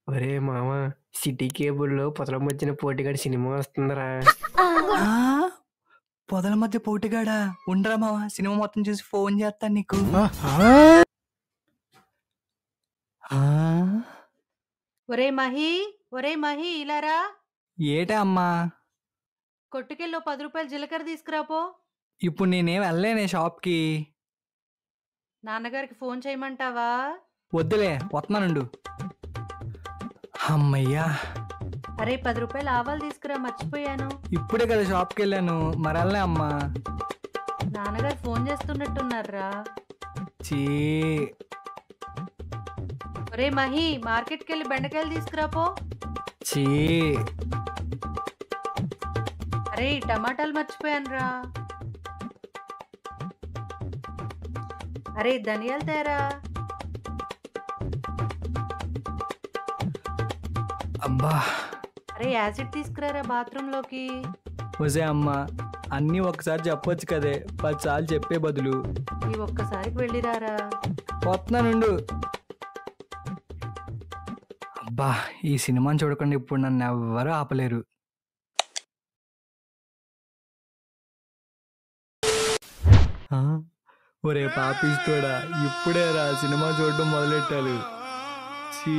ఒరే మామ, సిటీ కేబుల్లో పొదల మధ్యన పోటీగాడి సినిమా వస్తుందిరా. ఆ పొదల మధ్య పోటీగాడా? ఉండరా మావా, సినిమా మొత్తం చూసి ఫోన్ చేస్తాను నీకు. ఒరే మహి ఇలారా. ఏటే అమ్మా? కొట్టుకెళ్ళో 10 రూపాయలు జీలకర్ర తీసుకురాపో. ఇప్పుడు నేనేం వెళ్ళలేనే షాప్కి. నాన్నగారికి ఫోన్ చేయమంటావా? వద్దులే, వస్తున్నానుండు. అమ్మయ్యా, అరే 10 రూపాయలు ఆవాలు తీసుకురా, మర్చిపోయాను. ఇప్పుడే కదా షాప్కి వెళ్ళాను, మరి వెళ్ళలే అమ్మా. నాన్నగారు ఫోన్ చేస్తున్నట్టున్నారా? చీ. ఒరే మహి, మార్కెట్కి వెళ్ళి బెండకాయలు తీసుకురాపో. చీ. అరే టమాటాలు మర్చిపోయాను రా. అరే ధనియాలు తేరా. అబ్బా. అరే యాసిడ్ తీసుకురారా బాత్రూంలోకి. వసే అమ్మా, అన్నీ ఒక్కసారి చెప్పొచ్చు కదే, 10 సార్లు చెప్పే బదులు. ఈ ఒక్కసారికి వెళ్ళిరారా. వస్తున్నానుండు. అబ్బా, ఈ సినిమాని చూడకుండా ఇప్పుడు నన్ను ఎవ్వరూ ఆపలేరు. ఒరే పాపిస్తోడా, ఇప్పుడే రా సినిమా చూడడం మొదలెట్టాలి. చీ.